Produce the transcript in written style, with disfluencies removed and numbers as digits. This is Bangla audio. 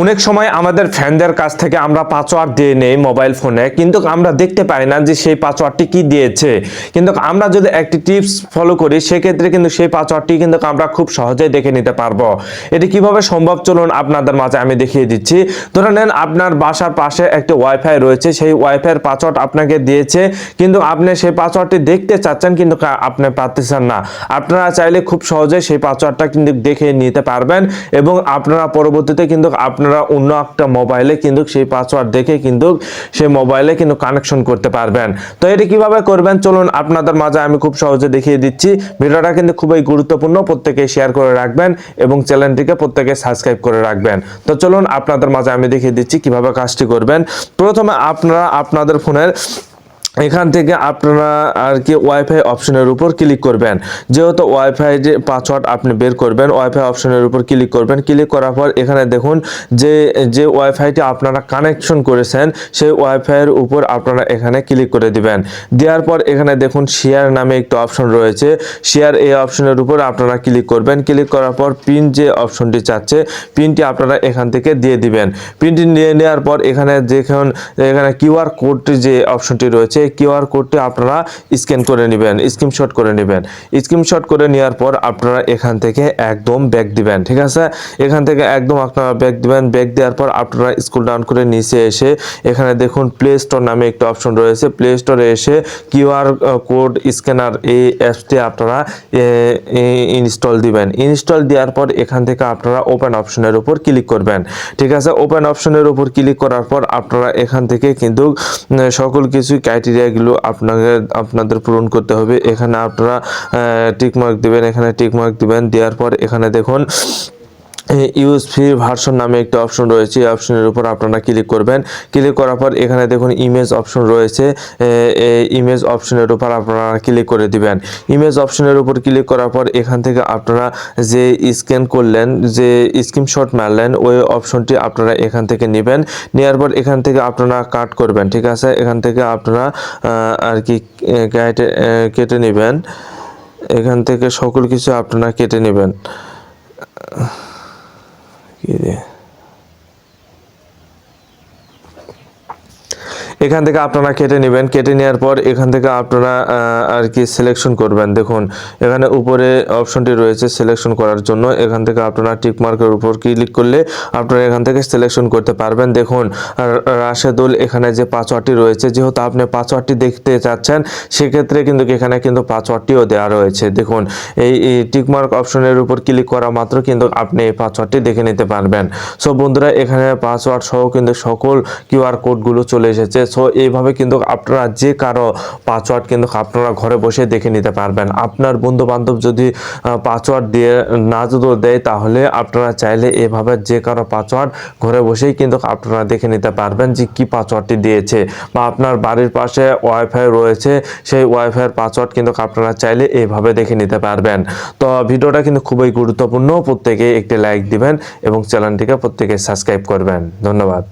অনেক সময় আমাদের ফ্যানদের কাছ থেকে আমরা পাসওয়ার্ড দিয়ে নেই মোবাইল ফোনে, কিন্তু আমরা দেখতে পাই না যে সেই পাসওয়ার্ডটি কি দিয়েছে। কিন্তু আমরা যদি একটি টিপস ফলো করি সেক্ষেত্রে কিন্তু সেই পাসওয়ার্ডটি কিন্তু আমরা খুব সহজেই দেখে নিতে পারবো। এটি কিভাবে সম্ভব চলুন আপনাদের মাঝে আমি দেখিয়ে দিচ্ছি। ধরে নেন আপনার বাসার পাশে একটি ওয়াইফাই রয়েছে, সেই ওয়াইফাইয়ের পাসওয়ার্ড আপনাকে দিয়েছে, কিন্তু আপনি সেই পাসওয়ার্ডটি দেখতে চাচ্ছেন কিন্তু আপনি পারতেছেন না। আপনারা চাইলে খুব সহজে সেই পাসওয়ার্ডটা কিন্তু দেখে নিতে পারবেন এবং আপনারা পরবর্তীতে কিন্তু আপনারা অন্য একটা মোবাইলে কিন্তু সেই পাসওয়ার্ড দেখে কিন্তু সেই মোবাইলে কিন্তু কানেকশন করতে পারবেন। তো এটি কিভাবে করবেন চলুন আপনাদের মাঝে আমি খুব সহজে দেখিয়ে দিচ্ছি। ভিডিওটা কিন্তু খুবই গুরুত্বপূর্ণ, প্রত্যেকে শেয়ার করে রাখবেন এবং চ্যানেলটিকে প্রত্যেকে সাবস্ক্রাইব করে রাখবেন। তো চলুন আপনাদের মাঝে আমি দেখিয়ে দিচ্ছি কিভাবে কাজটি করবেন। প্রথমে আপনারা আপনাদের ফোনের এখান থেকে আপনারা আর কি ওয়াইফাই অপশনের উপর ক্লিক করবেন। যেহেতু ওয়াইফাই যে পাসওয়ার্ড আপনি বের করবেন, ওয়াইফাই অপশনের উপর ক্লিক করবেন। ক্লিক করার পর এখানে দেখুন যে ওয়াইফাইটি আপনারা কানেকশন করেছেন সেই ওয়াইফাইয়ের উপর আপনারা এখানে ক্লিক করে দিবেন। দেওয়ার পর এখানে দেখুন শেয়ার নামে একটা অপশন রয়েছে, শেয়ার এই অপশনের উপর আপনারা ক্লিক করবেন। ক্লিক করার পর পিন যে অপশনটি চাচ্ছে পিনটি আপনারা এখান থেকে দিয়ে দিবেন। পিনটি নিয়ে নেওয়ার পর এখানে এখানে কিউআর কোডটি যে অপশনটি রয়েছে কিউআর কোডটি আপনারা স্ক্যান করে নেবেন, স্ক্রিনশট করে নেবেন। স্ক্রিনশট করে নেওয়ার পর আপনারা এখান থেকে একদম ব্যাক দিবেন, ঠিক আছে। এখান থেকে একদম আপনারা ব্যাক দিবেন। ব্যাক দেওয়ার পর আপনারা স্ক্রল ডাউন করে নিচে এসে এখানে দেখুন প্লে স্টোর নামে একটা অপশন রয়েছে। প্লে স্টোরে এসে কিউআর কোড স্ক্যানার এই অ্যাপসটি আপনারা ইনস্টল দিবেন। ইনস্টল দেওয়ার পর এখান থেকে আপনারা ওপেন অপশনের উপর ক্লিক করবেন, ঠিক আছে। ওপেন অপশনের উপর ক্লিক করার পর আপনারা এখান থেকে কিন্তু সকল কিছু ক্রাইটেরিয়াগুলো আপনাদের পূরণ করতে হবে। এখানে আপনারা টিকমার্ক দিবেন, এখানে টিকমার্ক দিবেন। দেওয়ার পর এখানে দেখুন ইউজ ফ্রি ভার্সন নামে একটা অপশন রয়েছে, এই অপশনের উপর আপনারা ক্লিক করবেন। ক্লিক করার পর এখানে দেখুন ইমেজ অপশন রয়েছে, ইমেজ অপশনের উপর আপনারা ক্লিক করে দিবেন। ইমেজ অপশনের উপর ক্লিক করার পর এখান থেকে আপনারা যে স্ক্যান করলেন, যে স্ক্রিনশট মারলেন ওই অপশনটি আপনারা এখান থেকে নেবেন। নেওয়ার পর এখান থেকে আপনারা কাট করবেন, ঠিক আছে। এখান থেকে আপনারা আর কি কেটে নেবেন। এখান থেকে সকল কিছু আপনারা কেটে নেবেন। এখান থেকে আপনারা কেটে নেবেন। কেটে নেওয়ার পর এখান থেকে আপনারা আর কি সিলেকশন করবেন। দেখুন এখানে উপরে অপশনটি রয়েছে সিলেকশন করার জন্য, এখান থেকে আপনারা টিক মার্কের উপর ক্লিক করলে আপনারা এখান থেকে সিলেকশন করতে পারবেন। দেখুন রাশেদুল এখানে যে পাসওয়ার্ডটি রয়েছে, যেহেতু আপনি পাসওয়ার্ডটি দেখতে চাচ্ছেন সেক্ষেত্রে কিন্তু এখানে কিন্তু পাসওয়ার্ডটিও দেওয়া রয়েছে। দেখুন এই টিক মার্ক অপশনের উপর ক্লিক করা মাত্র কিন্তু আপনি এই পাসওয়ার্ডটি দেখে নিতে পারবেন। সো বন্ধুরা এখানে পাসওয়ার্ড সহ কিন্তু সকল কিউআর কোডগুলো চলে এসেছে। সো এইভাবে কিন্তু আপনারা যে কারো পাসওয়ার্ড কিন্তু আপনারা ঘরে বসে দেখে নিতে পারবেন। আপনার বন্ধু বান্ধব যদি পাসওয়ার্ড দিয়ে না যদি দেয় তাহলে আপনারা চাইলে এভাবে যে কারো পাসওয়ার্ড ঘরে বসেই কিন্তু আপনারা দেখে নিতে পারবেন যে কি পাসওয়ার্ডটি দিয়েছে। বা আপনার বাড়ির পাশে ওয়াইফাই রয়েছে, সেই ওয়াইফাইয়ের পাসওয়ার্ড কিন্তু আপনারা চাইলে এইভাবে দেখে নিতে পারবেন। তো ভিডিওটা কিন্তু খুবই গুরুত্বপূর্ণ, প্রত্যেকে একটি লাইক দিবেন এবং চ্যানেলটিকে প্রত্যেকে সাবস্ক্রাইব করবেন। ধন্যবাদ।